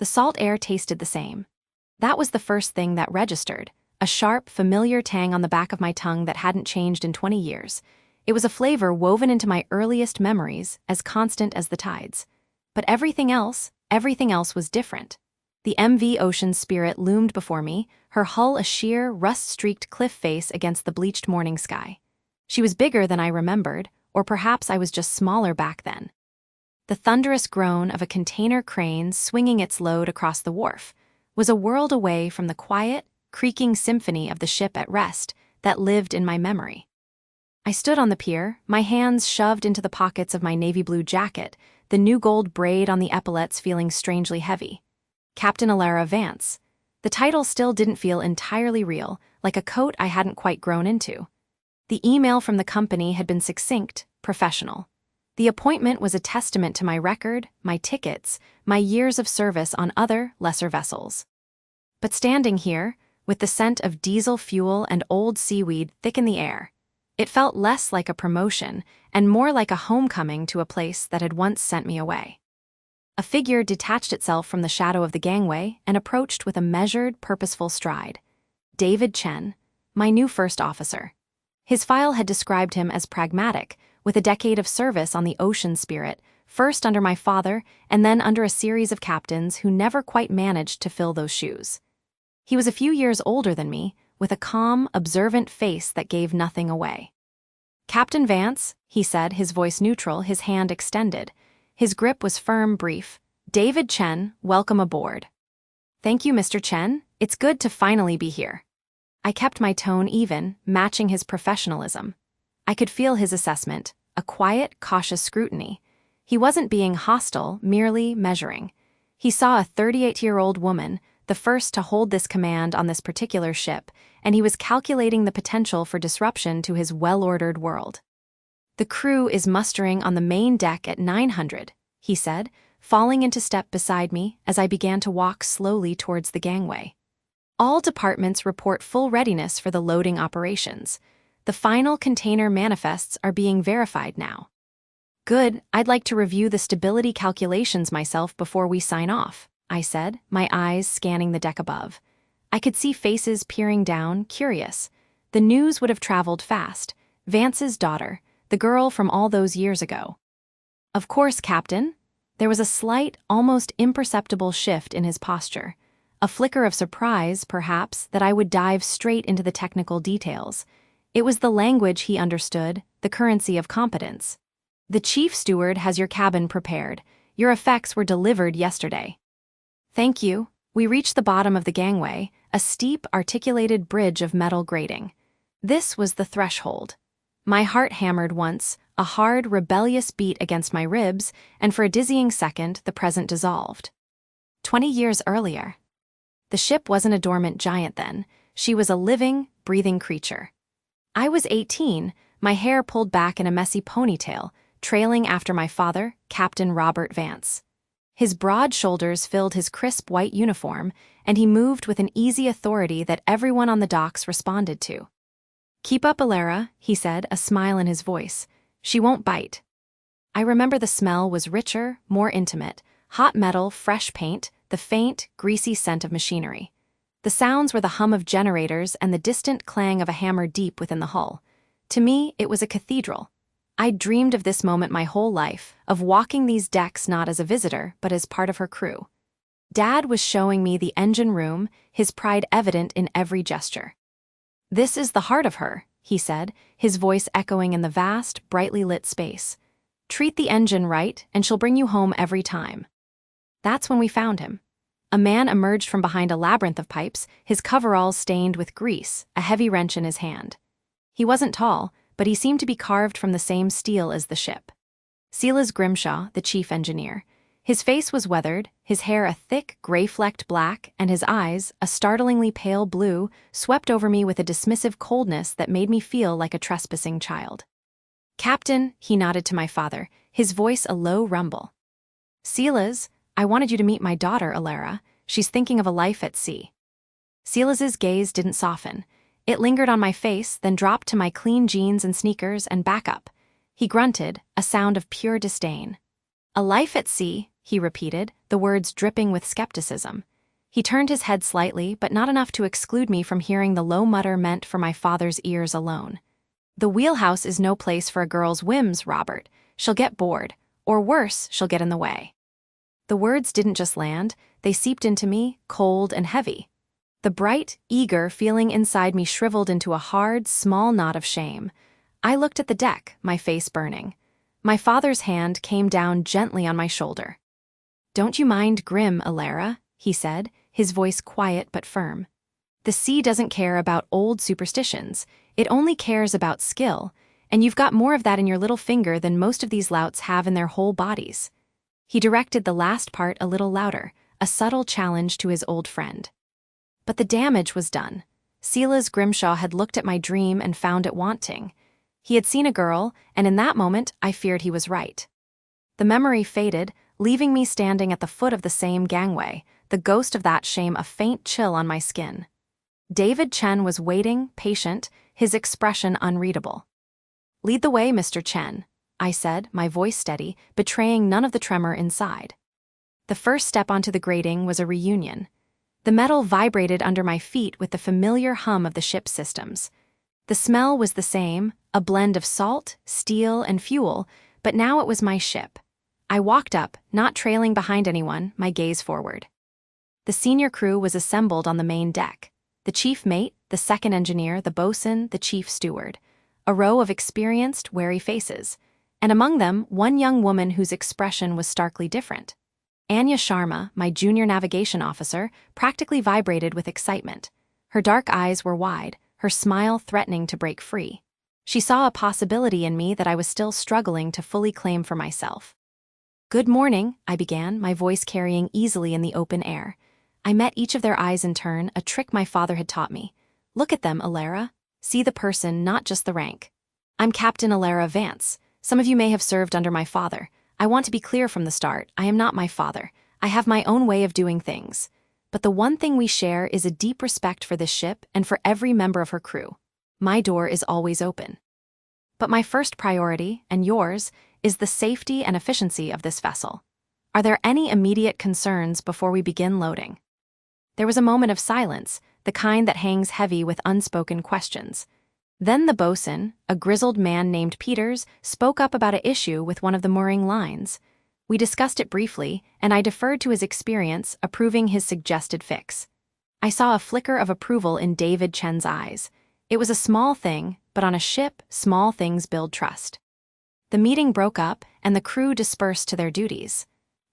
The salt air tasted the same. That was the first thing that registered, a sharp, familiar tang on the back of my tongue that hadn't changed in 20 years. It was a flavor woven into my earliest memories, as constant as the tides. But everything else was different. The MV Ocean Spirit loomed before me, her hull a sheer, rust-streaked cliff face against the bleached morning sky. She was bigger than I remembered, or perhaps I was just smaller back then. The thunderous groan of a container crane swinging its load across the wharf was a world away from the quiet, creaking symphony of the ship at rest that lived in my memory. I stood on the pier, my hands shoved into the pockets of my navy blue jacket, the new gold braid on the epaulets feeling strangely heavy. Captain Alara Vance. The title still didn't feel entirely real, like a coat I hadn't quite grown into. The email from the company had been succinct, professional. The appointment was a testament to my record, my tickets, my years of service on other, lesser vessels. But standing here, with the scent of diesel fuel and old seaweed thick in the air, it felt less like a promotion and more like a homecoming to a place that had once sent me away. A figure detached itself from the shadow of the gangway and approached with a measured, purposeful stride. David Chen, my new first officer. His file had described him as pragmatic, with a decade of service on the Ocean Spirit, first under my father and then under a series of captains who never quite managed to fill those shoes. He was a few years older than me, with a calm, observant face that gave nothing away. "Captain Vance," he said, his voice neutral, his hand extended. His grip was firm, brief. "David Chen, welcome aboard." "Thank you, Mr. Chen. It's good to finally be here." I kept my tone even, matching his professionalism. I could feel his assessment, a quiet, cautious scrutiny. He wasn't being hostile, merely measuring. He saw a 38-year-old woman, the first to hold this command on this particular ship, and he was calculating the potential for disruption to his well-ordered world. "The crew is mustering on the main deck at 900, he said, falling into step beside me as I began to walk slowly towards the gangway. "All departments report full readiness for the loading operations. The final container manifests are being verified now." "Good, I'd like to review the stability calculations myself before we sign off," I said, my eyes scanning the deck above. I could see faces peering down, curious. The news would have traveled fast. Vance's daughter, the girl from all those years ago. "Of course, Captain." There was a slight, almost imperceptible shift in his posture. A flicker of surprise, perhaps, that I would dive straight into the technical details. It was the language he understood, the currency of competence. "The chief steward has your cabin prepared. Your effects were delivered yesterday." "Thank you." We reached the bottom of the gangway, a steep, articulated bridge of metal grating. This was the threshold. My heart hammered once, a hard, rebellious beat against my ribs, and for a dizzying second, the present dissolved. 20 years earlier. The ship wasn't a dormant giant then. She was a living, breathing creature. I was 18, my hair pulled back in a messy ponytail, trailing after my father, Captain Robert Vance. His broad shoulders filled his crisp white uniform, and he moved with an easy authority that everyone on the docks responded to. "Keep up, Alara," he said, a smile in his voice. "She won't bite." I remember the smell was richer, more intimate, hot metal, fresh paint, the faint, greasy scent of machinery. The sounds were the hum of generators and the distant clang of a hammer deep within the hull. To me, it was a cathedral. I'd dreamed of this moment my whole life, of walking these decks not as a visitor, but as part of her crew. Dad was showing me the engine room, his pride evident in every gesture. "This is the heart of her," he said, his voice echoing in the vast, brightly lit space. "Treat the engine right, and she'll bring you home every time." That's when we found him. A man emerged from behind a labyrinth of pipes, his coveralls stained with grease, a heavy wrench in his hand. He wasn't tall, but he seemed to be carved from the same steel as the ship. Silas Grimshaw, the chief engineer. His face was weathered, his hair a thick, gray-flecked black, and his eyes, a startlingly pale blue, swept over me with a dismissive coldness that made me feel like a trespassing child. "Captain," he nodded to my father, his voice a low rumble. "Silas, I wanted you to meet my daughter, Alara. She's thinking of a life at sea." Silas's gaze didn't soften. It lingered on my face, then dropped to my clean jeans and sneakers and back up. He grunted, a sound of pure disdain. "A life at sea," he repeated, the words dripping with skepticism. He turned his head slightly, but not enough to exclude me from hearing the low mutter meant for my father's ears alone. The wheelhouse is no place for a girl's whims, Robert. She'll get bored, or worse, she'll get in the way. The words didn't just land, they seeped into me, cold and heavy. The bright, eager feeling inside me shriveled into a hard, small knot of shame. I looked at the deck, my face burning. My father's hand came down gently on my shoulder. "Don't you mind Grim, Alara," he said, his voice quiet but firm. "The sea doesn't care about old superstitions. It only cares about skill, and you've got more of that in your little finger than most of these louts have in their whole bodies." He directed the last part a little louder, a subtle challenge to his old friend. But the damage was done. Silas Grimshaw had looked at my dream and found it wanting. He had seen a girl, and in that moment I feared he was right. The memory faded, leaving me standing at the foot of the same gangway, the ghost of that shame a faint chill on my skin. David Chen was waiting, patient, his expression unreadable. "Lead the way, Mr. Chen," I said, my voice steady, betraying none of the tremor inside. The first step onto the grating was a reunion. The metal vibrated under my feet with the familiar hum of the ship's systems. The smell was the same, a blend of salt, steel, and fuel, but now it was my ship. I walked up, not trailing behind anyone, my gaze forward. The senior crew was assembled on the main deck. The chief mate, the second engineer, the bosun, the chief steward. A row of experienced, wary faces. And among them, one young woman whose expression was starkly different. Anya Sharma, my junior navigation officer, practically vibrated with excitement. Her dark eyes were wide, her smile threatening to break free. She saw a possibility in me that I was still struggling to fully claim for myself. "Good morning," I began, my voice carrying easily in the open air. I met each of their eyes in turn, a trick my father had taught me. "Look at them, Alara. See the person, not just the rank. I'm Captain Alara Vance. Some of you may have served under my father. I want to be clear from the start, I am not my father. I have my own way of doing things. But the one thing we share is a deep respect for this ship and for every member of her crew. My door is always open. But my first priority, and yours, is the safety and efficiency of this vessel. Are there any immediate concerns before we begin loading?" There was a moment of silence, the kind that hangs heavy with unspoken questions. Then the bosun, a grizzled man named Peters, spoke up about an issue with one of the mooring lines. We discussed it briefly, and I deferred to his experience, approving his suggested fix. I saw a flicker of approval in David Chen's eyes. It was a small thing, but on a ship, small things build trust. The meeting broke up, and the crew dispersed to their duties.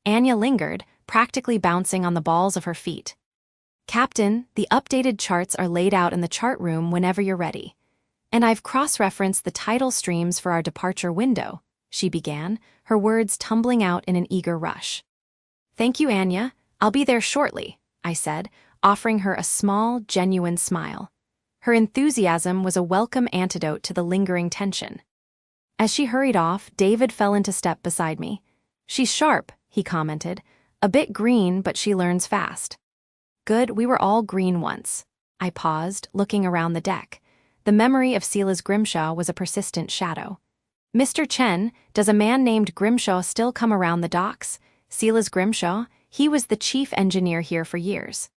Anya lingered, practically bouncing on the balls of her feet. "Captain, the updated charts are laid out in the chart room whenever you're ready. And I've cross-referenced the tidal streams for our departure window," she began, her words tumbling out in an eager rush. "Thank you, Anya. I'll be there shortly," I said, offering her a small, genuine smile. Her enthusiasm was a welcome antidote to the lingering tension. As she hurried off, David fell into step beside me. "She's sharp," he commented. "A bit green, but she learns fast." Good, we were all green once. I paused, looking around the deck. The memory of Silas Grimshaw was a persistent shadow. "Mr. Chen, does a man named Grimshaw still come around the docks?" Silas Grimshaw, he was the chief engineer here for years.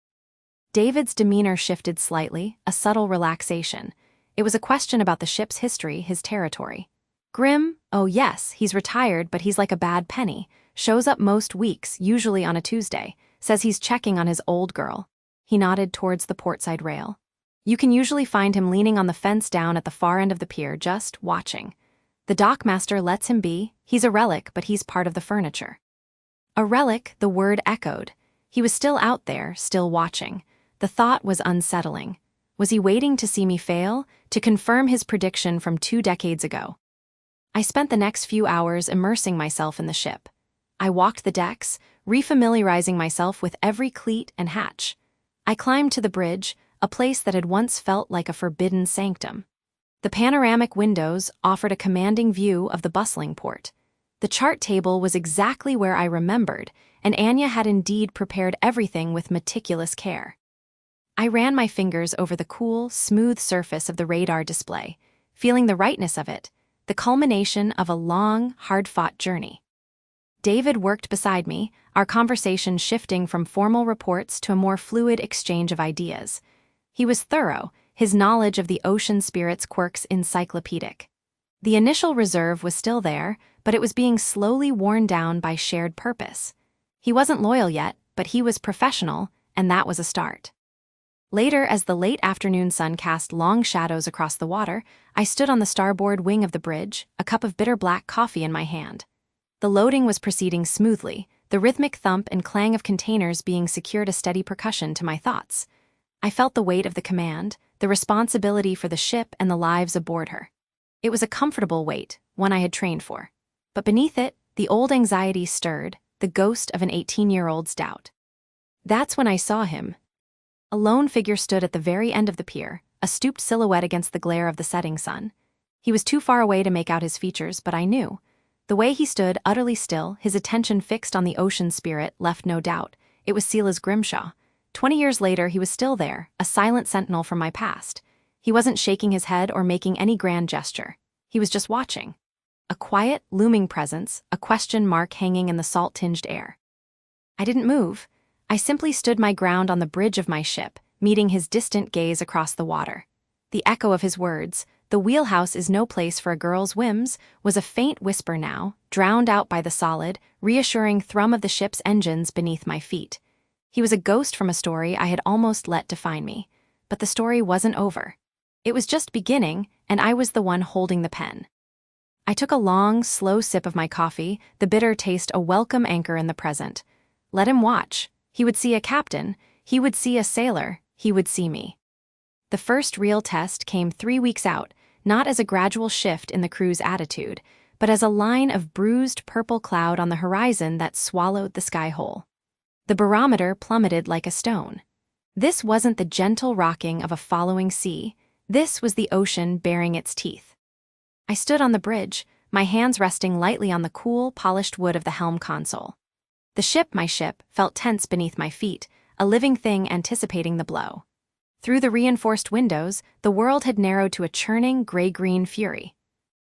David's demeanor shifted slightly, a subtle relaxation. It was a question about the ship's history, his territory. "Grim? Oh yes, he's retired, but he's like a bad penny. Shows up most weeks, usually on a Tuesday. Says he's checking on his old girl." He nodded towards the portside rail. "You can usually find him leaning on the fence down at the far end of the pier, just watching. The dockmaster lets him be. He's a relic, but he's part of the furniture." A relic, the word echoed. He was still out there, still watching. The thought was unsettling. Was he waiting to see me fail, to confirm his prediction from 2 decades ago? I spent the next few hours immersing myself in the ship. I walked the decks, refamiliarizing myself with every cleat and hatch. I climbed to the bridge, a place that had once felt like a forbidden sanctum. The panoramic windows offered a commanding view of the bustling port. The chart table was exactly where I remembered, and Anya had indeed prepared everything with meticulous care. I ran my fingers over the cool, smooth surface of the radar display, feeling the rightness of it, the culmination of a long, hard-fought journey. David worked beside me, our conversation shifting from formal reports to a more fluid exchange of ideas. He was thorough, his knowledge of the ocean spirit's quirks encyclopedic. The initial reserve was still there, but it was being slowly worn down by shared purpose. He wasn't loyal yet, but he was professional, and that was a start. Later, as the late afternoon sun cast long shadows across the water, I stood on the starboard wing of the bridge, a cup of bitter black coffee in my hand. The loading was proceeding smoothly, the rhythmic thump and clang of containers being secured a steady percussion to my thoughts. I felt the weight of the command, the responsibility for the ship and the lives aboard her. It was a comfortable weight, one I had trained for. But beneath it, the old anxiety stirred, the ghost of an 18-year-old's doubt. That's when I saw him. A lone figure stood at the very end of the pier, a stooped silhouette against the glare of the setting sun. He was too far away to make out his features, but I knew. The way he stood, utterly still, his attention fixed on the ocean spirit, left no doubt. It was Silas Grimshaw. 20 years later, he was still there, a silent sentinel from my past. He wasn't shaking his head or making any grand gesture. He was just watching. A quiet, looming presence, a question mark hanging in the salt-tinged air. I didn't move. I simply stood my ground on the bridge of my ship, meeting his distant gaze across the water. The echo of his words, "The wheelhouse is no place for a girl's whims," was a faint whisper now, drowned out by the solid, reassuring thrum of the ship's engines beneath my feet. He was a ghost from a story I had almost let define me. But the story wasn't over. It was just beginning, and I was the one holding the pen. I took a long, slow sip of my coffee, the bitter taste a welcome anchor in the present. Let him watch. He would see a captain, he would see a sailor, he would see me. The first real test came 3 weeks out, not as a gradual shift in the crew's attitude, but as a line of bruised purple cloud on the horizon that swallowed the sky whole. The barometer plummeted like a stone. This wasn't the gentle rocking of a following sea, this was the ocean baring its teeth. I stood on the bridge, my hands resting lightly on the cool, polished wood of the helm console. The ship, my ship, felt tense beneath my feet, a living thing anticipating the blow. Through the reinforced windows, the world had narrowed to a churning, gray-green fury.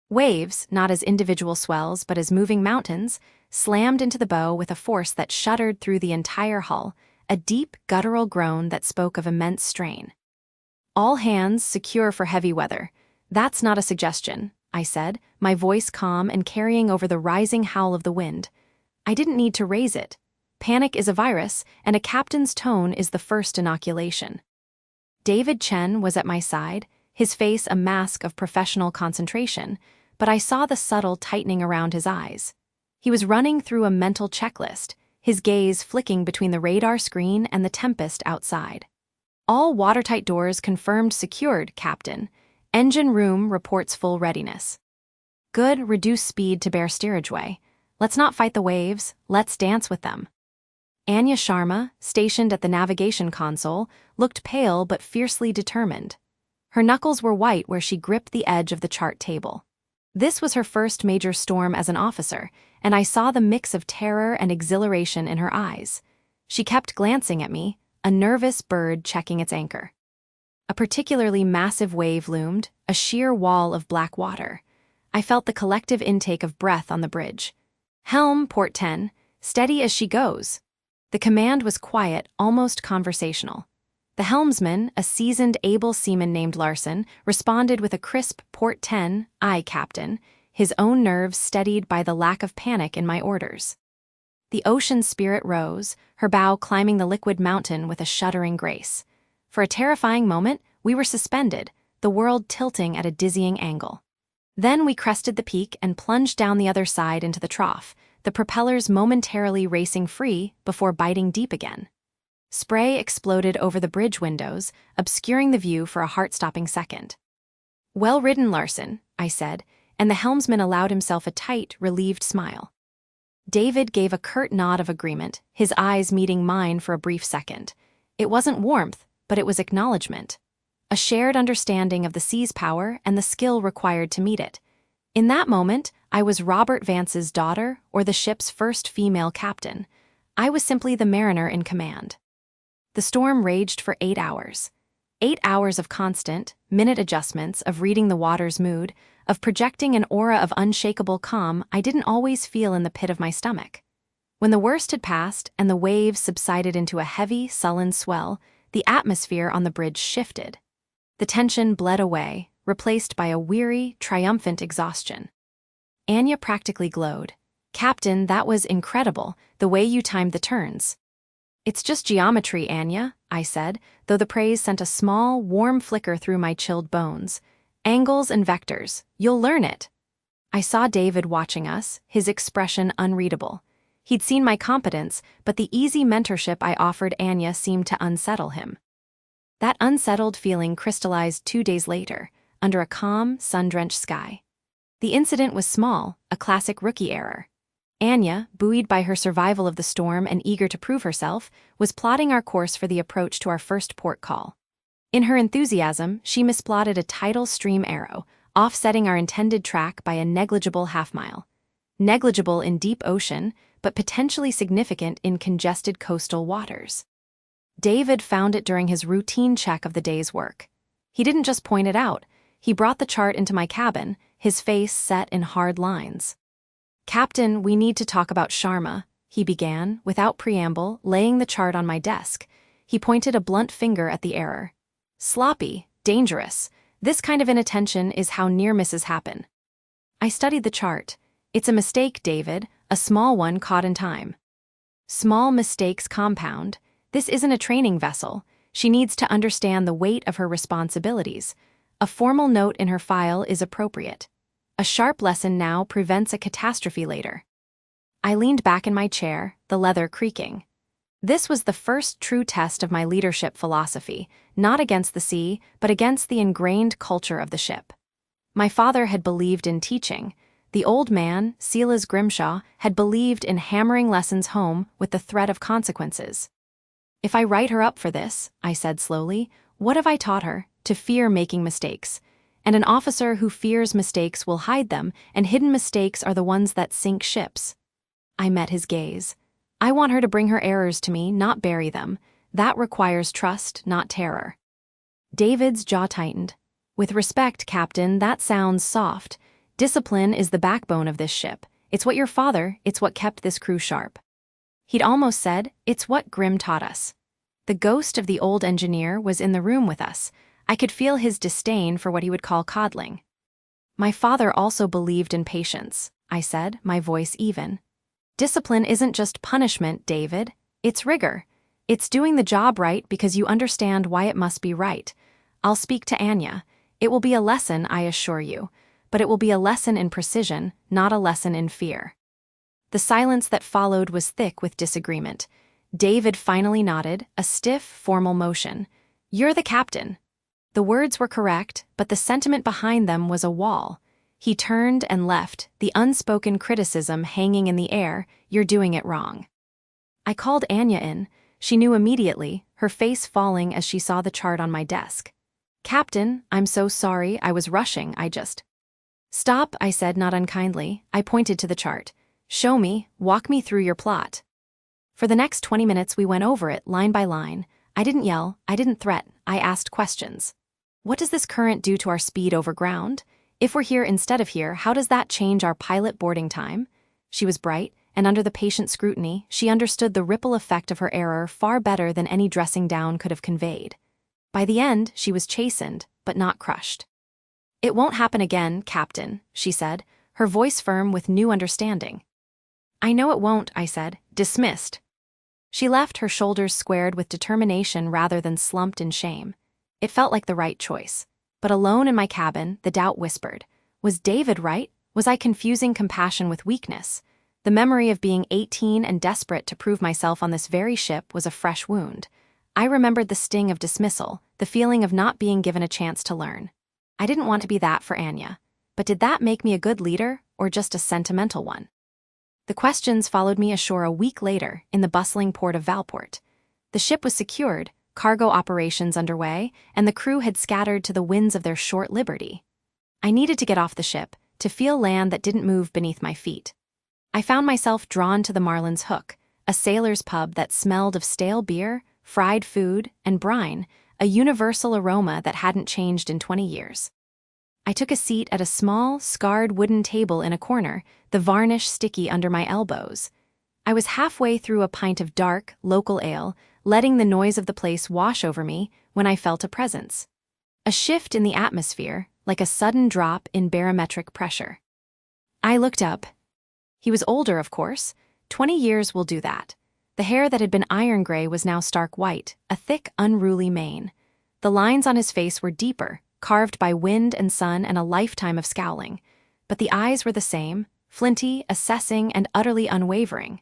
Waves, not as individual swells but as moving mountains, slammed into the bow with a force that shuddered through the entire hull, a deep, guttural groan that spoke of immense strain. "All hands secure for heavy weather. That's not a suggestion," I said, my voice calm and carrying over the rising howl of the wind. I didn't need to raise it. Panic is a virus, and a captain's tone is the first inoculation. David Chen was at my side, his face a mask of professional concentration, but I saw the subtle tightening around his eyes. He was running through a mental checklist, his gaze flicking between the radar screen and the tempest outside. "All watertight doors confirmed secured, Captain. Engine room reports full readiness." "Good, reduce speed to bear steerageway. Let's not fight the waves, let's dance with them." Anya Sharma, stationed at the navigation console, looked pale but fiercely determined. Her knuckles were white where she gripped the edge of the chart table. This was her first major storm as an officer, and I saw the mix of terror and exhilaration in her eyes. She kept glancing at me, a nervous bird checking its anchor. A particularly massive wave loomed, a sheer wall of black water. I felt the collective intake of breath on the bridge. "Helm, port 10, steady as she goes." The command was quiet, almost conversational. The helmsman, a seasoned, able seaman named Larson, responded with a crisp "Port 10, aye, Captain," his own nerves steadied by the lack of panic in my orders. The ocean spirit rose, her bow climbing the liquid mountain with a shuddering grace. For a terrifying moment, we were suspended, the world tilting at a dizzying angle. Then we crested the peak and plunged down the other side into the trough, the propellers momentarily racing free before biting deep again. Spray exploded over the bridge windows, obscuring the view for a heart-stopping second. "Well ridden, Larson," I said, and the helmsman allowed himself a tight, relieved smile. David gave a curt nod of agreement, his eyes meeting mine for a brief second. It wasn't warmth, but it was acknowledgement. A shared understanding of the sea's power and the skill required to meet it. In that moment, I was Robert Vance's daughter or the ship's first female captain. I was simply the mariner in command. The storm raged for 8 hours. 8 hours of constant, minute adjustments, of reading the water's mood, of projecting an aura of unshakable calm I didn't always feel in the pit of my stomach. When the worst had passed and the waves subsided into a heavy, sullen swell, the atmosphere on the bridge shifted. The tension bled away, replaced by a weary, triumphant exhaustion. Anya practically glowed. "Captain, that was incredible, the way you timed the turns." "It's just geometry, Anya," I said, though the praise sent a small, warm flicker through my chilled bones. "Angles and vectors. You'll learn it." I saw David watching us, his expression unreadable. He'd seen my competence, but the easy mentorship I offered Anya seemed to unsettle him. That unsettled feeling crystallized 2 days later, under a calm, sun-drenched sky. The incident was small, a classic rookie error. Anya, buoyed by her survival of the storm and eager to prove herself, was plotting our course for the approach to our first port call. In her enthusiasm, she misplotted a tidal stream arrow, offsetting our intended track by a negligible half-mile. Negligible in deep ocean, but potentially significant in congested coastal waters. David found it during his routine check of the day's work. He didn't just point it out, he brought the chart into my cabin, his face set in hard lines. "Captain, we need to talk about Sharma," he began, without preamble, laying the chart on my desk. He pointed a blunt finger at the error. "Sloppy, dangerous. This kind of inattention is how near misses happen." I studied the chart. "It's a mistake, David, a small one caught in time." "Small mistakes compound. This isn't a training vessel. She needs to understand the weight of her responsibilities. A formal note in her file is appropriate. A sharp lesson now prevents a catastrophe later." I leaned back in my chair, the leather creaking. This was the first true test of my leadership philosophy, not against the sea, but against the ingrained culture of the ship. My father had believed in teaching. The old man, Silas Grimshaw, had believed in hammering lessons home with the threat of consequences. "If I write her up for this," I said slowly, "what have I taught her? To fear making mistakes. And an officer who fears mistakes will hide them, and hidden mistakes are the ones that sink ships." I met his gaze. "I want her to bring her errors to me, not bury them. That requires trust, not terror." David's jaw tightened. "With respect, Captain, that sounds soft. Discipline is the backbone of this ship. It's what it's what kept this crew sharp." He'd almost said, "It's what Grim taught us." The ghost of the old engineer was in the room with us. I could feel his disdain for what he would call coddling. "My father also believed in patience," I said, my voice even. "Discipline isn't just punishment, David. It's rigor. It's doing the job right because you understand why it must be right. I'll speak to Anya. It will be a lesson, I assure you, but it will be a lesson in precision, not a lesson in fear." The silence that followed was thick with disagreement. David finally nodded, a stiff, formal motion. "You're the captain." The words were correct, but the sentiment behind them was a wall. He turned and left, the unspoken criticism hanging in the air. "You're doing it wrong." I called Anya in. She knew immediately, her face falling as she saw the chart on my desk. "Captain, I'm so sorry, I was rushing, I just—" "Stop," I said, not unkindly. I pointed to the chart. "Show me, walk me through your plot." For the next 20 minutes we went over it, line by line. I didn't yell, I didn't threaten, I asked questions. "What does this current do to our speed over ground? If we're here instead of here, how does that change our pilot boarding time?" She was bright, and under the patient scrutiny, she understood the ripple effect of her error far better than any dressing down could have conveyed. By the end, she was chastened, but not crushed. "It won't happen again, Captain," she said, her voice firm with new understanding. "I know it won't," I said. "Dismissed." She left, her shoulders squared with determination rather than slumped in shame. It felt like the right choice. But alone in my cabin, the doubt whispered. Was David right? Was I confusing compassion with weakness? The memory of being 18 and desperate to prove myself on this very ship was a fresh wound. I remembered the sting of dismissal, the feeling of not being given a chance to learn. I didn't want to be that for Anya. But did that make me a good leader, or just a sentimental one? The questions followed me ashore a week later, in the bustling port of Valport. The ship was secured, cargo operations underway, and the crew had scattered to the winds of their short liberty. I needed to get off the ship, to feel land that didn't move beneath my feet. I found myself drawn to the Marlin's Hook, a sailor's pub that smelled of stale beer, fried food, and brine, a universal aroma that hadn't changed in 20 years. I took a seat at a small, scarred wooden table in a corner, the varnish sticky under my elbows. I was halfway through a pint of dark, local ale, letting the noise of the place wash over me when I felt a presence. A shift in the atmosphere, like a sudden drop in barometric pressure. I looked up. He was older, of course. 20 years will do that. The hair that had been iron gray was now stark white, a thick, unruly mane. The lines on his face were deeper, carved by wind and sun and a lifetime of scowling. But the eyes were the same, flinty, assessing, and utterly unwavering.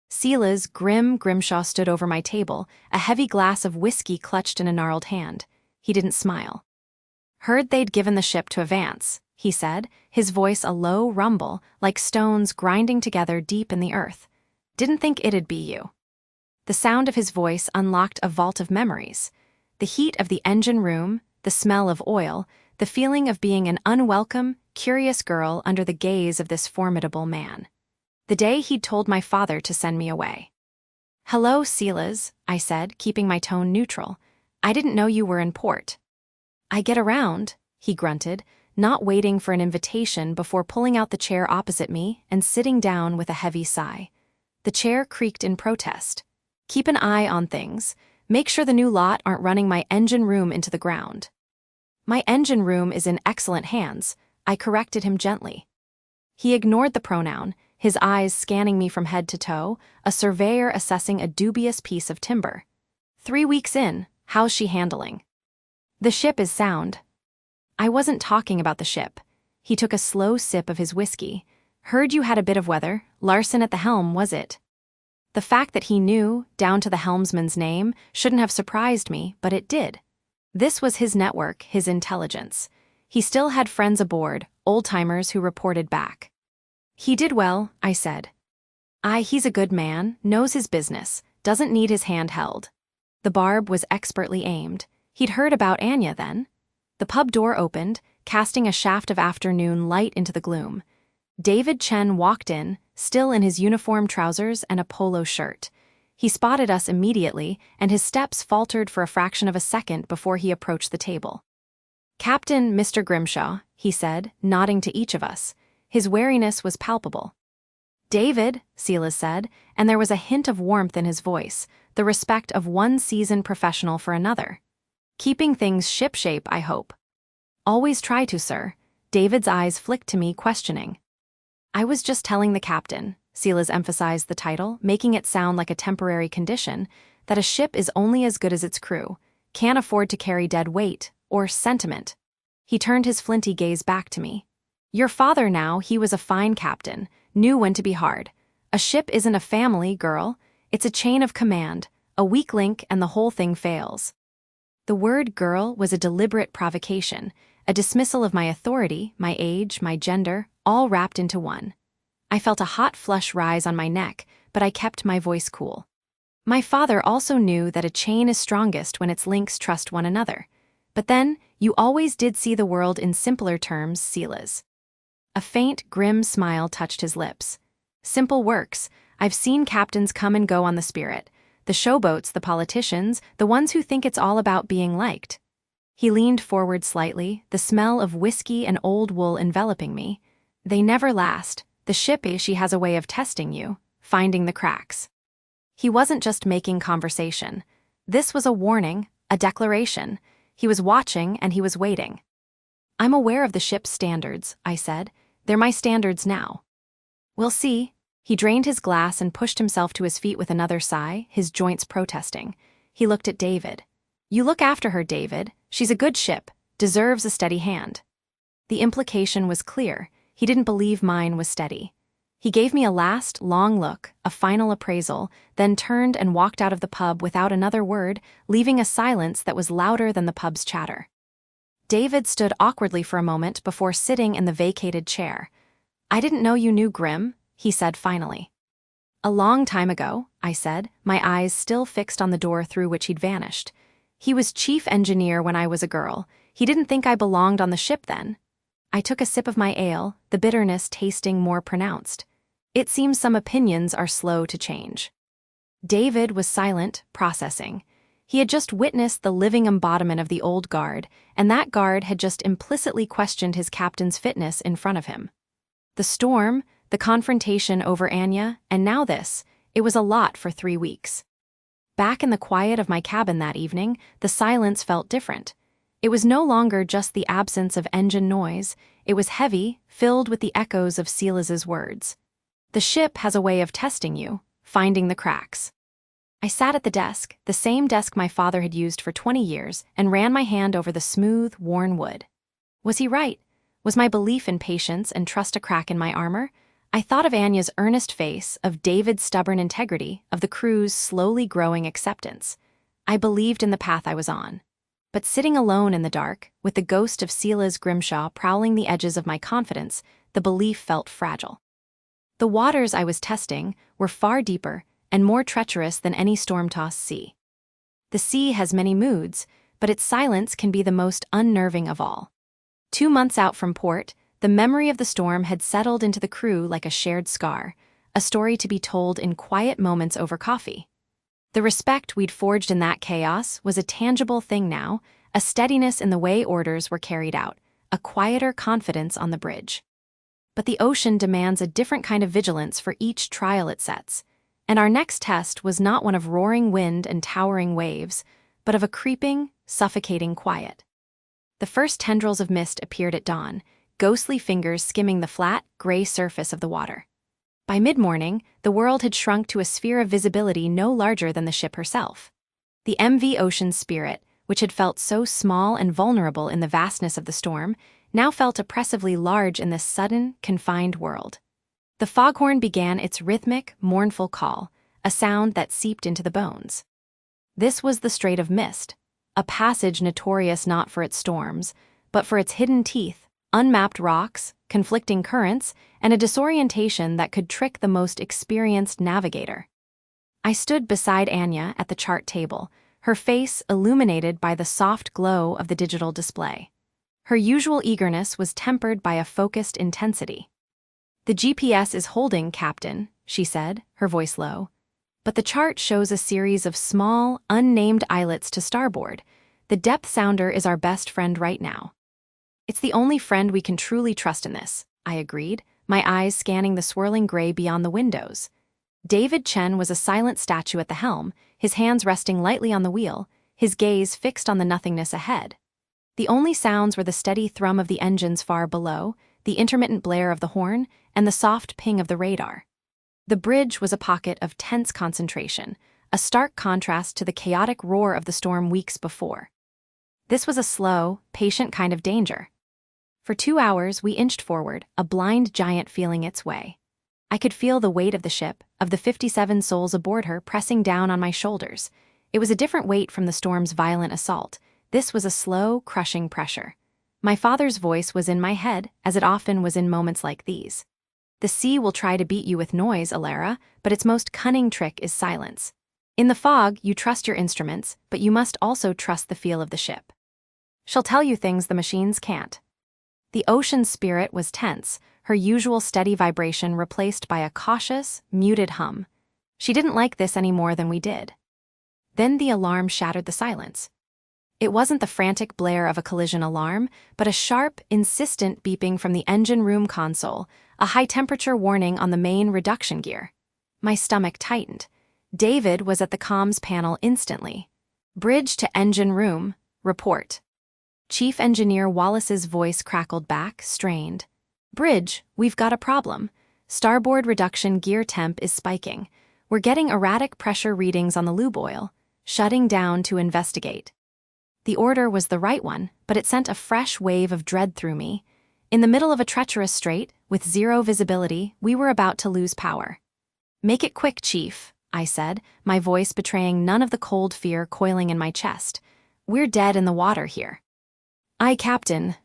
Silas Grimshaw stood over my table, a heavy glass of whiskey clutched in a gnarled hand. He didn't smile. "Heard they'd given the ship to Avance," he said, his voice a low rumble, like stones grinding together deep in the earth. "Didn't think it'd be you." The sound of his voice unlocked a vault of memories. The heat of the engine room, the smell of oil, the feeling of being an unwelcome, curious girl under the gaze of this formidable man. The day he'd told my father to send me away. "Hello, Silas," I said, keeping my tone neutral. "I didn't know you were in port." "I get around," he grunted, not waiting for an invitation before pulling out the chair opposite me and sitting down with a heavy sigh. The chair creaked in protest. "Keep an eye on things. Make sure the new lot aren't running my engine room into the ground." "My engine room is in excellent hands," I corrected him gently. He ignored the pronoun, his eyes scanning me from head to toe, a surveyor assessing a dubious piece of timber. 3 weeks in, how's she handling?" "The ship is sound." I wasn't talking about the ship. He took a slow sip of his whiskey. "Heard you had a bit of weather. Larson at the helm, was it?" The fact that he knew, down to the helmsman's name, shouldn't have surprised me, but it did. This was his network, his intelligence. He still had friends aboard, old-timers who reported back. "He did well," I said. He's a good man, knows his business, doesn't need his hand held." The barb was expertly aimed. He'd heard about Anya then. The pub door opened, casting a shaft of afternoon light into the gloom. David Chen walked in, still in his uniform trousers and a polo shirt. He spotted us immediately, and his steps faltered for a fraction of a second before he approached the table. "Captain Mr. Grimshaw," he said, nodding to each of us. His wariness was palpable. "David," Silas said, and there was a hint of warmth in his voice, the respect of one seasoned professional for another. "Keeping things shipshape, I hope." "Always try to, sir." David's eyes flicked to me, questioning. "I was just telling the captain," Silas emphasized the title, making it sound like a temporary condition, "that a ship is only as good as its crew, can't afford to carry dead weight, or sentiment." He turned his flinty gaze back to me. "Your father now, he was a fine captain, knew when to be hard. A ship isn't a family, girl. It's a chain of command, a weak link and the whole thing fails." The word girl was a deliberate provocation, a dismissal of my authority, my age, my gender, all wrapped into one. I felt a hot flush rise on my neck, but I kept my voice cool. My father also knew that a chain is strongest when its links trust one another. But then, you always did see the world in simpler terms, Silas. A faint, grim smile touched his lips. "Simple works. I've seen captains come and go on the Spirit. The showboats, the politicians, the ones who think it's all about being liked." He leaned forward slightly, the smell of whiskey and old wool enveloping me. "They never last. The ship, she has a way of testing you, finding the cracks." He wasn't just making conversation. This was a warning, a declaration. He was watching and he was waiting. "I'm aware of the ship's standards," I said. "They're my standards now." "We'll see." He drained his glass and pushed himself to his feet with another sigh, his joints protesting. He looked at David. "You look after her, David. She's a good ship, deserves a steady hand." The implication was clear. He didn't believe mine was steady. He gave me a last, long look, a final appraisal, then turned and walked out of the pub without another word, leaving a silence that was louder than the pub's chatter. David stood awkwardly for a moment before sitting in the vacated chair. "I didn't know you knew Grim," he said finally. "A long time ago," I said, my eyes still fixed on the door through which he'd vanished. "He was chief engineer when I was a girl. He didn't think I belonged on the ship then." I took a sip of my ale, the bitterness tasting more pronounced. It seems some opinions are slow to change. David was silent, processing. He had just witnessed the living embodiment of the old guard, and that guard had just implicitly questioned his captain's fitness in front of him. The storm, the confrontation over Anya, and now this, It was a lot for 3 weeks. Back in the quiet of my cabin that evening, the silence felt different. It was no longer just the absence of engine noise, it was heavy, filled with the echoes of Silas's words. The ship has a way of testing you, finding the cracks. I sat at the desk, the same desk my father had used for 20 years, and ran my hand over the smooth, worn wood. Was he right? Was my belief in patience and trust a crack in my armor? I thought of Anya's earnest face, of David's stubborn integrity, of the crew's slowly growing acceptance. I believed in the path I was on. But sitting alone in the dark, with the ghost of Silas Grimshaw prowling the edges of my confidence, the belief felt fragile. The waters I was testing were far deeper and more treacherous than any storm-tossed sea. The sea has many moods, but its silence can be the most unnerving of all. 2 months out from port, the memory of the storm had settled into the crew like a shared scar, a story to be told in quiet moments over coffee. The respect we'd forged in that chaos was a tangible thing now, a steadiness in the way orders were carried out, a quieter confidence on the bridge. But the ocean demands a different kind of vigilance for each trial it sets, and our next test was not one of roaring wind and towering waves, but of a creeping, suffocating quiet. The first tendrils of mist appeared at dawn, ghostly fingers skimming the flat, gray surface of the water. By mid-morning, the world had shrunk to a sphere of visibility no larger than the ship herself. The MV Ocean's spirit, which had felt so small and vulnerable in the vastness of the storm, now felt oppressively large in this sudden, confined world. The foghorn began its rhythmic, mournful call, a sound that seeped into the bones. This was the Strait of Mist, a passage notorious not for its storms, but for its hidden teeth, unmapped rocks, conflicting currents, and a disorientation that could trick the most experienced navigator. I stood beside Anya at the chart table, her face illuminated by the soft glow of the digital display. Her usual eagerness was tempered by a focused intensity. "The GPS is holding, Captain," she said, her voice low. "But the chart shows a series of small, unnamed islets to starboard. The depth sounder is our best friend right now." "It's the only friend we can truly trust in this," I agreed, my eyes scanning the swirling gray beyond the windows. David Chen was a silent statue at the helm, his hands resting lightly on the wheel, his gaze fixed on the nothingness ahead. The only sounds were the steady thrum of the engines far below, the intermittent blare of the horn, and the soft ping of the radar. The bridge was a pocket of tense concentration, a stark contrast to the chaotic roar of the storm weeks before. This was a slow, patient kind of danger. For 2 hours, we inched forward, a blind giant feeling its way. I could feel the weight of the ship, of the 57 souls aboard her, pressing down on my shoulders. It was a different weight from the storm's violent assault. This was a slow, crushing pressure. My father's voice was in my head, as it often was in moments like these. "The sea will try to beat you with noise, Alara, but its most cunning trick is silence. In the fog, you trust your instruments, but you must also trust the feel of the ship. She'll tell you things the machines can't." The ocean's spirit was tense, her usual steady vibration replaced by a cautious, muted hum. She didn't like this any more than we did. Then the alarm shattered the silence. It wasn't the frantic blare of a collision alarm, but a sharp, insistent beeping from the engine room console, a high-temperature warning on the main reduction gear. My stomach tightened. David was at the comms panel instantly. "Bridge to engine room, report." Chief Engineer Wallace's voice crackled back, strained. "Bridge, we've got a problem. Starboard reduction gear temp is spiking. We're getting erratic pressure readings on the lube oil. Shutting down to investigate." The order was the right one, but it sent a fresh wave of dread through me. In the middle of a treacherous strait, with zero visibility, we were about to lose power. "Make it quick, Chief," I said, my voice betraying none of the cold fear coiling in my chest. "We're dead in the water here." "Aye, Captain."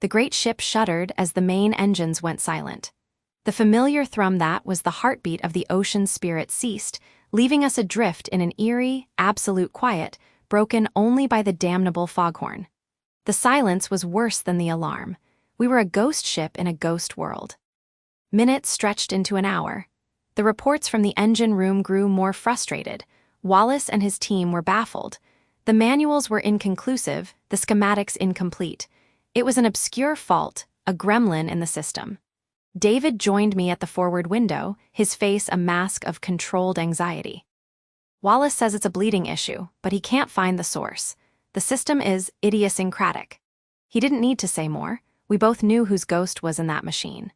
The great ship shuddered as the main engines went silent. The familiar thrum that was the heartbeat of the ocean spirit ceased, leaving us adrift in an eerie, absolute quiet, broken only by the damnable foghorn. The silence was worse than the alarm. We were a ghost ship in a ghost world. Minutes stretched into an hour. The reports from the engine room grew more frustrated. Wallace and his team were baffled. The manuals were inconclusive, the schematics incomplete. It was an obscure fault, a gremlin in the system. David joined me at the forward window, his face a mask of controlled anxiety. Wallace says it's a bleeding issue, but he can't find the source. The system is idiosyncratic. He didn't need to say more. We both knew whose ghost was in that machine.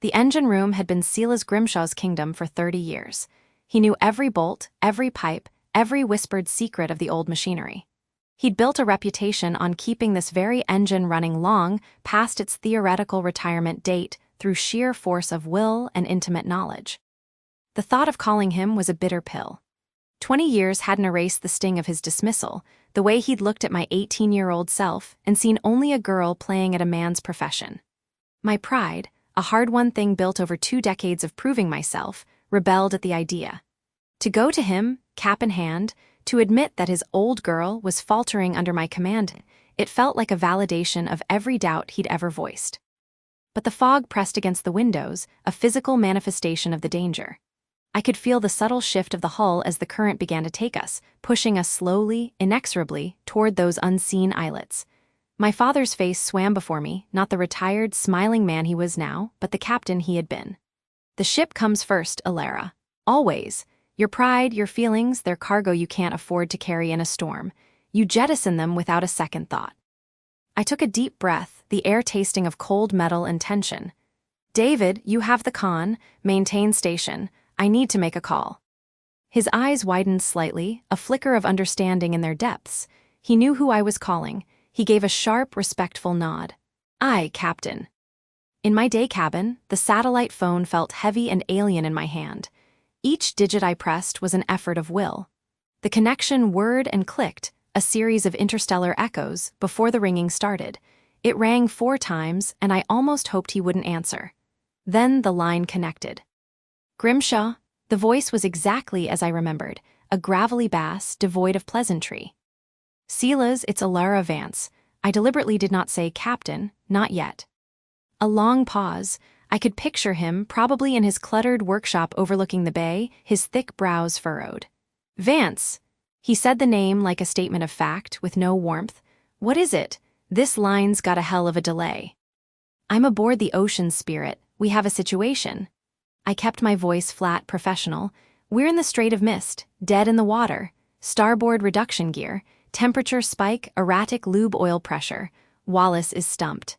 The engine room had been Silas Grimshaw's kingdom for 30 years. He knew every bolt, every pipe, every whispered secret of the old machinery. He'd built a reputation on keeping this very engine running long past its theoretical retirement date through sheer force of will and intimate knowledge. The thought of calling him was a bitter pill. 20 years hadn't erased the sting of his dismissal, the way he'd looked at my 18-year-old self and seen only a girl playing at a man's profession. My pride, a hard-won thing built over 2 decades of proving myself, rebelled at the idea. To go to him, cap in hand, to admit that his old girl was faltering under my command, it felt like a validation of every doubt he'd ever voiced. But the fog pressed against the windows, a physical manifestation of the danger. I could feel the subtle shift of the hull as the current began to take us, pushing us slowly, inexorably, toward those unseen islets. My father's face swam before me, not the retired, smiling man he was now, but the captain he had been. The ship comes first, Alara. Always. Your pride, your feelings, their cargo you can't afford to carry in a storm. You jettison them without a second thought. I took a deep breath, the air tasting of cold metal and tension. David, you have the con, maintain station. I need to make a call. His eyes widened slightly, a flicker of understanding in their depths. He knew who I was calling. He gave a sharp, respectful nod. Aye, Captain. In my day cabin, the satellite phone felt heavy and alien in my hand. Each digit I pressed was an effort of will. The connection whirred and clicked, a series of interstellar echoes, before the ringing started. It rang 4 times, and I almost hoped he wouldn't answer. Then the line connected. Grimshaw, the voice was exactly as I remembered, a gravelly bass devoid of pleasantry. Silas, it's Alara Vance. I deliberately did not say captain, not yet. A long pause. I could picture him, probably in his cluttered workshop overlooking the bay, his thick brows furrowed. Vance. He said the name like a statement of fact, with no warmth. What is it? This line's got a hell of a delay. I'm aboard the Ocean Spirit. We have a situation. I kept my voice flat, professional. We're in the Strait of Mist, dead in the water. Starboard reduction gear, temperature spike, erratic lube oil pressure. Wallace is stumped.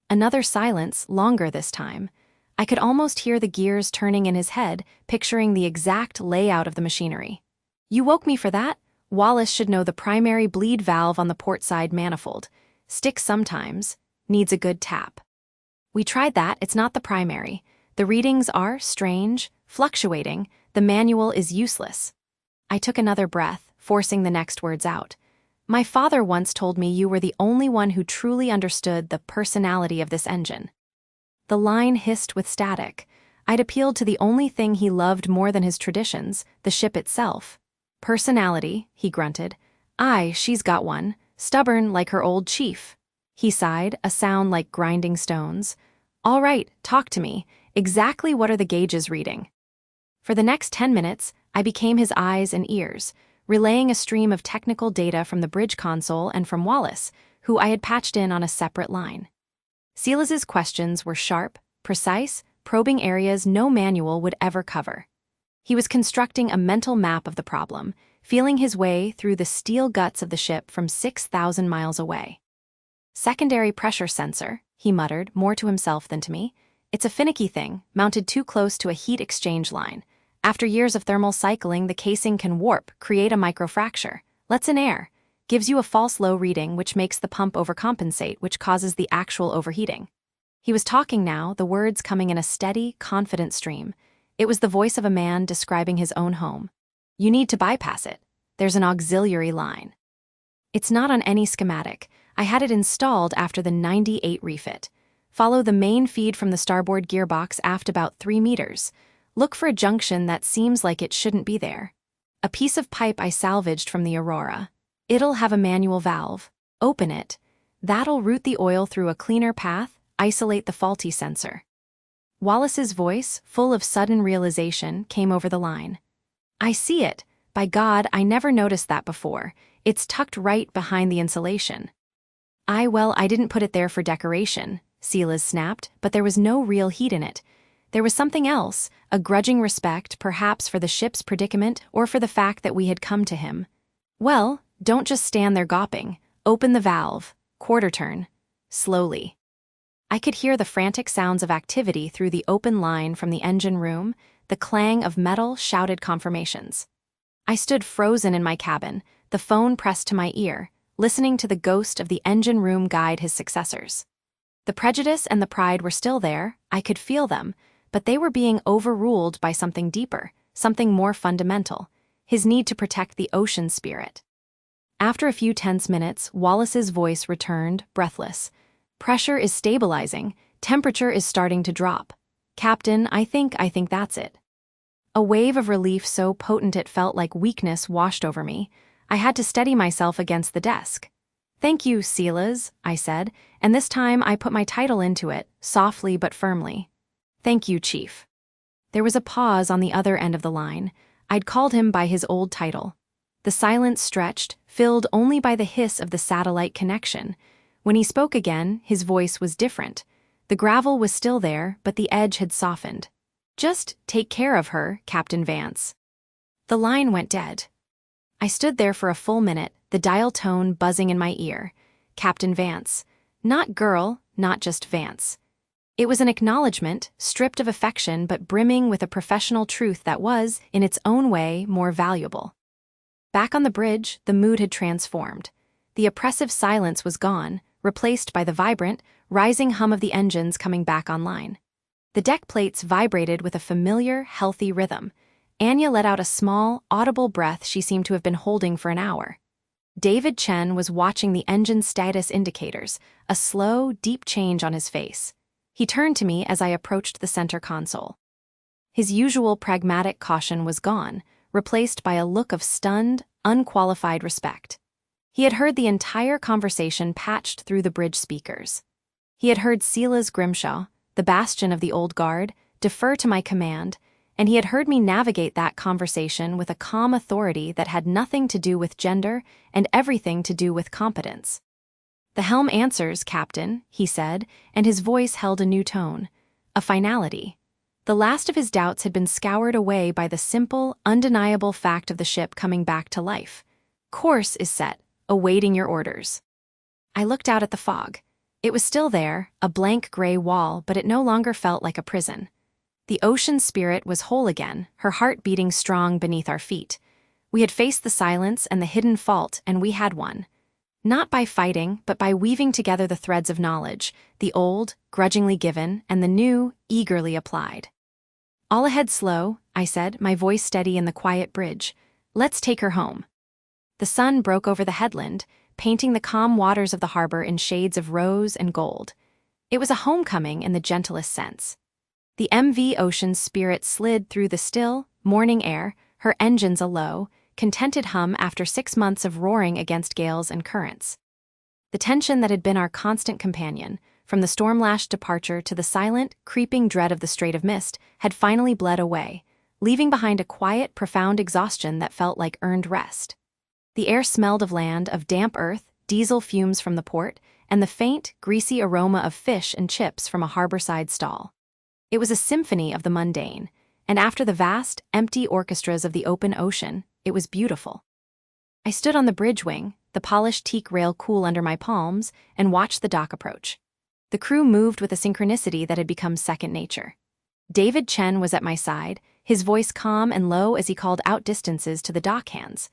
Another silence, longer this time. I could almost hear the gears turning in his head, picturing the exact layout of the machinery. You woke me for that? Wallace should know the primary bleed valve on the port side manifold. Sticks sometimes. Needs a good tap. We tried that, it's not the primary. The readings are strange, fluctuating. The manual is useless. I took another breath, forcing the next words out. My father once told me you were the only one who truly understood the personality of this engine. The line hissed with static. I'd appealed to the only thing he loved more than his traditions, the ship itself. Personality, he grunted. Aye, she's got one. Stubborn like her old chief. He sighed, a sound like grinding stones. All right, talk to me. Exactly what are the gauges reading? For the next 10 minutes, I became his eyes and ears, relaying a stream of technical data from the bridge console and from Wallace, who I had patched in on a separate line. Silas's questions were sharp, precise, probing areas no manual would ever cover. He was constructing a mental map of the problem, feeling his way through the steel guts of the ship from 6,000 miles away. Secondary pressure sensor, he muttered, more to himself than to me. It's a finicky thing, mounted too close to a heat exchange line. After years of thermal cycling, the casing can warp, create a microfracture. Lets in air. Gives you a false low reading, which makes the pump overcompensate, which causes the actual overheating. He was talking now, the words coming in a steady, confident stream. It was the voice of a man describing his own home. You need to bypass it. There's an auxiliary line. It's not on any schematic. I had it installed after the 98 refit. Follow the main feed from the starboard gearbox aft about 3 meters. Look for a junction that seems like it shouldn't be there. A piece of pipe I salvaged from the Aurora. It'll have a manual valve. Open it. That'll route the oil through a cleaner path, isolate the faulty sensor. Wallace's voice, full of sudden realization, came over the line. I see it. By God, I never noticed that before. It's tucked right behind the insulation. I didn't put it there for decoration. Silas snapped, but there was no real heat in it. There was something else, a grudging respect, perhaps for the ship's predicament or for the fact that we had come to him. Well, don't just stand there gawping. Open the valve. Quarter turn. Slowly. I could hear the frantic sounds of activity through the open line from the engine room, the clang of metal shouted confirmations. I stood frozen in my cabin, the phone pressed to my ear, listening to the ghost of the engine room guide his successors. The prejudice and the pride were still there, I could feel them, but they were being overruled by something deeper, something more fundamental, his need to protect the ocean spirit. After a few tense minutes, Wallace's voice returned, breathless. Pressure is stabilizing, temperature is starting to drop. Captain, I think that's it. A wave of relief so potent it felt like weakness washed over me. I had to steady myself against the desk. Thank you, Silas, I said, and this time I put my title into it, softly but firmly. Thank you, Chief. There was a pause on the other end of the line. I'd called him by his old title. The silence stretched, filled only by the hiss of the satellite connection. When he spoke again, his voice was different. The gravel was still there, but the edge had softened. Just take care of her, Captain Vance. The line went dead. I stood there for a full minute, the dial tone buzzing in my ear. Captain Vance. Not girl, not just Vance. It was an acknowledgement, stripped of affection but brimming with a professional truth that was, in its own way, more valuable. Back on the bridge, the mood had transformed. The oppressive silence was gone, replaced by the vibrant, rising hum of the engines coming back online. The deck plates vibrated with a familiar, healthy rhythm. Anya let out a small, audible breath she seemed to have been holding for an hour. David Chen was watching the engine status indicators, a slow, deep change on his face. He turned to me as I approached the center console. His usual pragmatic caution was gone, replaced by a look of stunned, unqualified respect. He had heard the entire conversation patched through the bridge speakers. He had heard Silas Grimshaw, the bastion of the old guard, defer to my command, and he had heard me navigate that conversation with a calm authority that had nothing to do with gender and everything to do with competence. The helm answers, Captain, he said, and his voice held a new tone, a finality. The last of his doubts had been scoured away by the simple, undeniable fact of the ship coming back to life. Course is set, awaiting your orders. I looked out at the fog. It was still there, a blank gray wall, but it no longer felt like a prison. The ocean spirit was whole again, her heart beating strong beneath our feet. We had faced the silence and the hidden fault, and we had won. Not by fighting, but by weaving together the threads of knowledge, the old, grudgingly given, and the new, eagerly applied. All ahead slow, I said, my voice steady in the quiet bridge. Let's take her home. The sun broke over the headland, painting the calm waters of the harbor in shades of rose and gold. It was a homecoming in the gentlest sense. The MV Ocean's spirit slid through the still, morning air, her engines a low, contented hum after 6 months of roaring against gales and currents. The tension that had been our constant companion, from the storm-lashed departure to the silent, creeping dread of the Strait of Mist, had finally bled away, leaving behind a quiet, profound exhaustion that felt like earned rest. The air smelled of land, of damp earth, diesel fumes from the port, and the faint, greasy aroma of fish and chips from a harborside stall. It was a symphony of the mundane, and after the vast, empty orchestras of the open ocean, it was beautiful. I stood on the bridge wing, the polished teak rail cool under my palms, and watched the dock approach. The crew moved with a synchronicity that had become second nature. David Chen was at my side, his voice calm and low as he called out distances to the dock hands.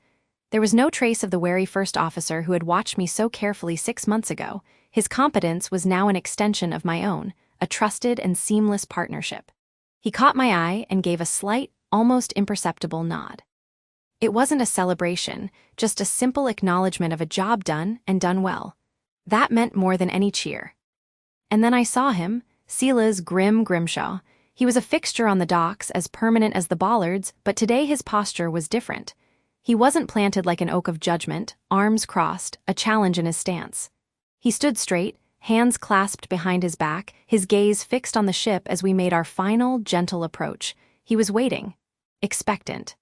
There was no trace of the wary first officer who had watched me so carefully 6 months ago. His competence was now an extension of my own, a trusted and seamless partnership. He caught my eye and gave a slight, almost imperceptible nod. It wasn't a celebration, just a simple acknowledgement of a job done and done well. That meant more than any cheer. And then I saw him, Silas Grimshaw. He was a fixture on the docks, as permanent as the bollards, but today his posture was different. He wasn't planted like an oak of judgment, arms crossed, a challenge in his stance. He stood straight, hands clasped behind his back, his gaze fixed on the ship as we made our final, gentle approach. He was waiting, expectant.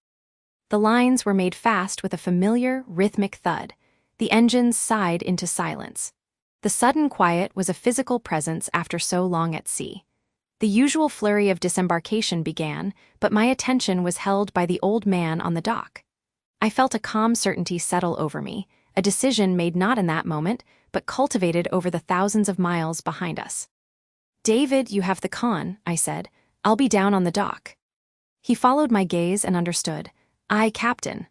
The lines were made fast with a familiar, rhythmic thud. The engines sighed into silence. The sudden quiet was a physical presence after so long at sea. The usual flurry of disembarkation began, but my attention was held by the old man on the dock. I felt a calm certainty settle over me, a decision made not in that moment, but cultivated over the thousands of miles behind us. "David, you have the con," I said. "I'll be down on the dock." He followed my gaze and understood. "Aye, Captain."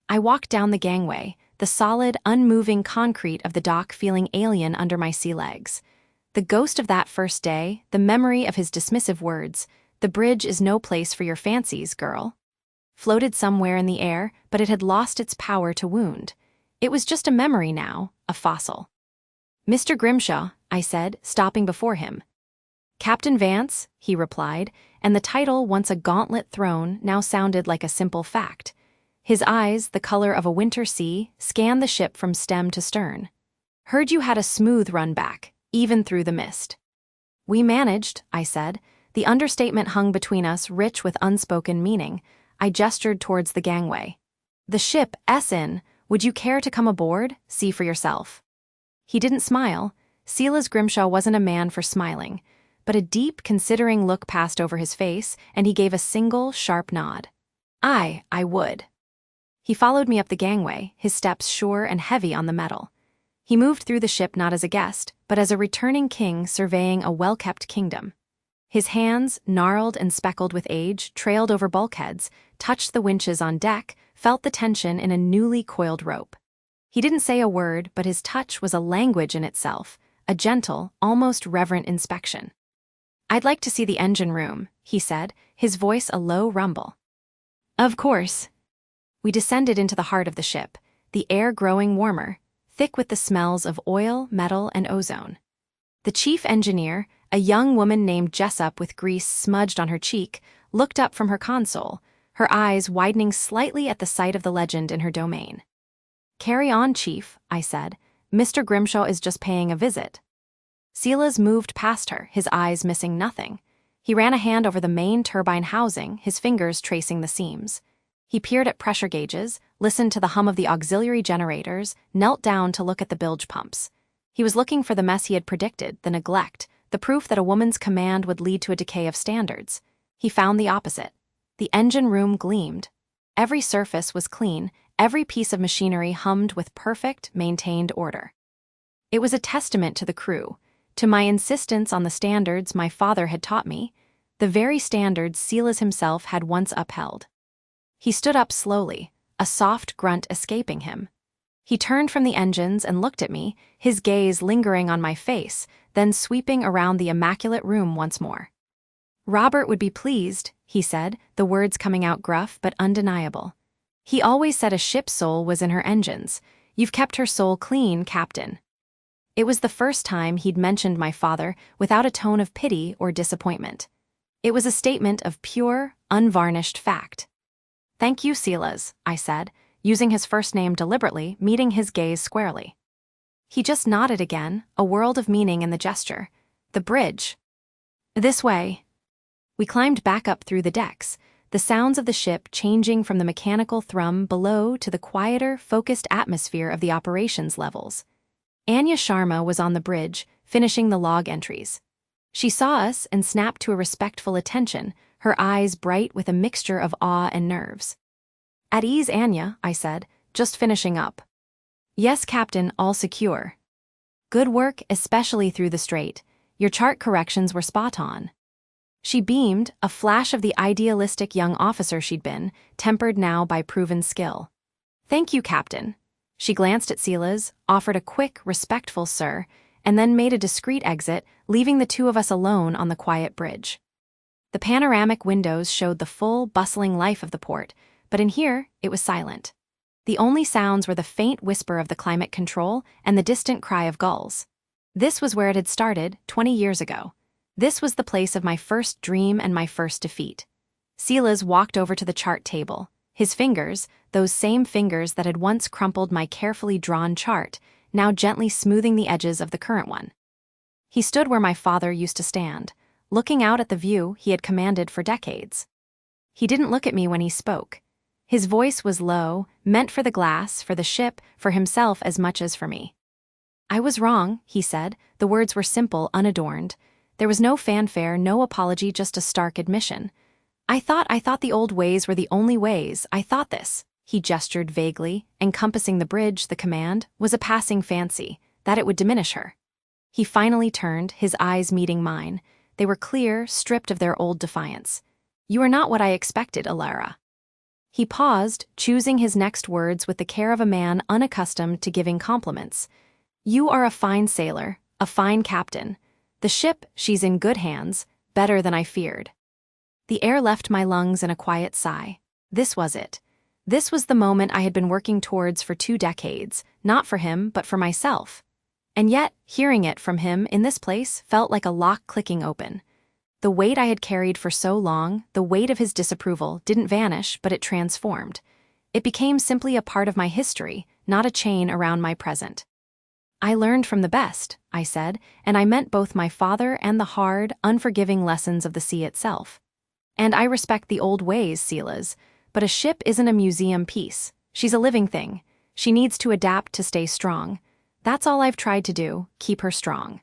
I walked down the gangway, the solid, unmoving concrete of the dock feeling alien under my sea legs. The ghost of that first day, the memory of his dismissive words, "The bridge is no place for your fancies, girl," floated somewhere in the air, but it had lost its power to wound. It was just a memory now, a fossil. "Mr. Grimshaw," I said, stopping before him. "Captain Vance," he replied, and the title, once a gauntlet thrown, now sounded like a simple fact. His eyes, the color of a winter sea, scanned the ship from stem to stern. "Heard you had a smooth run back, even through the mist." "We managed," I said. The understatement hung between us, rich with unspoken meaning. I gestured towards the gangway. "The ship, in. Would you care to come aboard? See for yourself." He didn't smile. Silas Grimshaw wasn't a man for smiling, but a deep, considering look passed over his face, and he gave a single, sharp nod. "Aye, I would." He followed me up the gangway, his steps sure and heavy on the metal. He moved through the ship not as a guest, but as a returning king surveying a well-kept kingdom. His hands, gnarled and speckled with age, trailed over bulkheads, touched the winches on deck, felt the tension in a newly coiled rope. He didn't say a word, but his touch was a language in itself, a gentle, almost reverent inspection. "I'd like to see the engine room," he said, his voice a low rumble. "Of course." We descended into the heart of the ship, the air growing warmer, thick with the smells of oil, metal, and ozone. The chief engineer, a young woman named Jessup with grease smudged on her cheek, looked up from her console, her eyes widening slightly at the sight of the legend in her domain. "Carry on, Chief," I said. "Mr. Grimshaw is just paying a visit." Silas moved past her, his eyes missing nothing. He ran a hand over the main turbine housing, his fingers tracing the seams. He peered at pressure gauges, listened to the hum of the auxiliary generators, knelt down to look at the bilge pumps. He was looking for the mess he had predicted, the neglect, the proof that a woman's command would lead to a decay of standards. He found the opposite. The engine room gleamed. Every surface was clean, every piece of machinery hummed with perfect, maintained order. It was a testament to the crew, to my insistence on the standards my father had taught me, the very standards Silas himself had once upheld. He stood up slowly, a soft grunt escaping him. He turned from the engines and looked at me, his gaze lingering on my face, then sweeping around the immaculate room once more. "Robert would be pleased," he said, the words coming out gruff but undeniable. "He always said a ship's soul was in her engines. You've kept her soul clean, Captain." It was the first time he'd mentioned my father without a tone of pity or disappointment. It was a statement of pure, unvarnished fact. "Thank you, Silas," I said, using his first name deliberately, meeting his gaze squarely. He just nodded again, a world of meaning in the gesture. "The bridge." "This way." We climbed back up through the decks, the sounds of the ship changing from the mechanical thrum below to the quieter, focused atmosphere of the operations levels. Anya Sharma was on the bridge, finishing the log entries. She saw us and snapped to a respectful attention, her eyes bright with a mixture of awe and nerves. "At ease, Anya," I said, "just finishing up." "Yes, Captain, all secure." "Good work, especially through the strait. Your chart corrections were spot on." She beamed, a flash of the idealistic young officer she'd been, tempered now by proven skill. "Thank you, Captain." She glanced at Silas, offered a quick, respectful "sir," and then made a discreet exit, leaving the two of us alone on the quiet bridge. The panoramic windows showed the full, bustling life of the port, but in here, it was silent. The only sounds were the faint whisper of the climate control and the distant cry of gulls. This was where it had started, 20 years ago. This was the place of my first dream and my first defeat. Silas walked over to the chart table. His fingers, those same fingers that had once crumpled my carefully drawn chart, now gently smoothing the edges of the current one. He stood where my father used to stand, looking out at the view he had commanded for decades. He didn't look at me when he spoke. His voice was low, meant for the glass, for the ship, for himself as much as for me. "I was wrong," he said. The words were simple, unadorned. There was no fanfare, no apology, just a stark admission. I thought the old ways were the only ways. I thought this," he gestured vaguely, encompassing the bridge, the command, "was a passing fancy, that it would diminish her." He finally turned, his eyes meeting mine. They were clear, stripped of their old defiance. "You are not what I expected, Alara." He paused, choosing his next words with the care of a man unaccustomed to giving compliments. "You are a fine sailor, a fine captain. The ship, she's in good hands, better than I feared." The air left my lungs in a quiet sigh. This was it. This was the moment I had been working towards for 2 decades, not for him, but for myself. And yet, hearing it from him in this place felt like a lock clicking open. The weight I had carried for so long, the weight of his disapproval, didn't vanish, but it transformed. It became simply a part of my history, not a chain around my present. "I learned from the best," I said, and I meant both my father and the hard, unforgiving lessons of the sea itself. "And I respect the old ways, Silas, but a ship isn't a museum piece. She's a living thing. She needs to adapt to stay strong. That's all I've tried to do, keep her strong."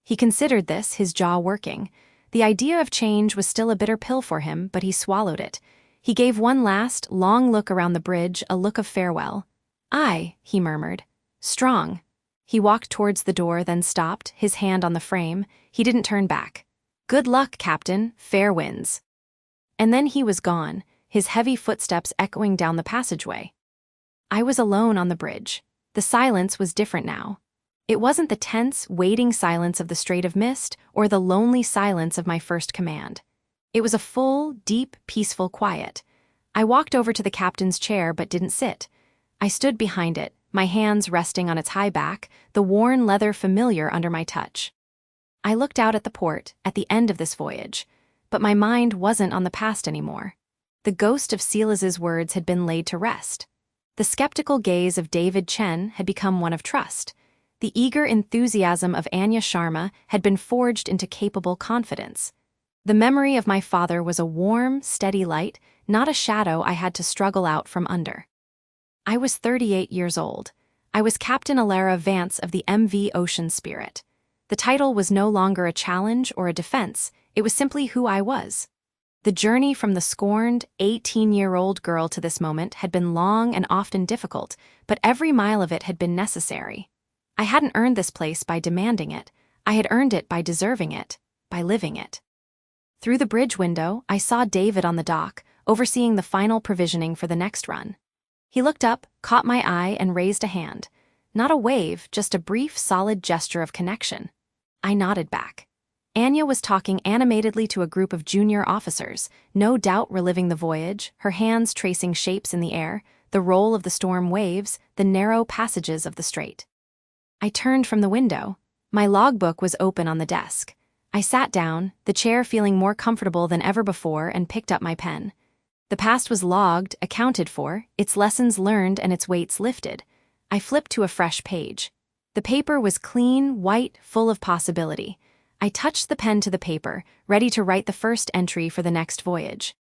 He considered this, his jaw working. The idea of change was still a bitter pill for him, but he swallowed it. He gave one last, long look around the bridge, a look of farewell. "Aye," he murmured. "Strong." He walked towards the door, then stopped, his hand on the frame. He didn't turn back. "Good luck, Captain. Fair winds." And then he was gone, his heavy footsteps echoing down the passageway. I was alone on the bridge. The silence was different now. It wasn't the tense, waiting silence of the Strait of Mist or the lonely silence of my first command. It was a full, deep, peaceful quiet. I walked over to the captain's chair but didn't sit. I stood behind it, my hands resting on its high back, the worn leather familiar under my touch. I looked out at the port, at the end of this voyage. But my mind wasn't on the past anymore. The ghost of Silas's words had been laid to rest. The skeptical gaze of David Chen had become one of trust. The eager enthusiasm of Anya Sharma had been forged into capable confidence. The memory of my father was a warm, steady light, not a shadow I had to struggle out from under. I was 38 years old. I was Captain Alara Vance of the MV Ocean Spirit. The title was no longer a challenge or a defense. It was simply who I was. The journey from the scorned, 18-year-old girl to this moment had been long and often difficult, but every mile of it had been necessary. I hadn't earned this place by demanding it. I had earned it by deserving it, by living it. Through the bridge window, I saw David on the dock, overseeing the final provisioning for the next run. He looked up, caught my eye, and raised a hand. Not a wave, just a brief, solid gesture of connection. I nodded back. Anya was talking animatedly to a group of junior officers, no doubt reliving the voyage, her hands tracing shapes in the air, the roll of the storm waves, the narrow passages of the strait. I turned from the window. My logbook was open on the desk. I sat down, the chair feeling more comfortable than ever before, and picked up my pen. The past was logged, accounted for, its lessons learned and its weights lifted. I flipped to a fresh page. The paper was clean, white, full of possibility. I touched the pen to the paper, ready to write the first entry for the next voyage.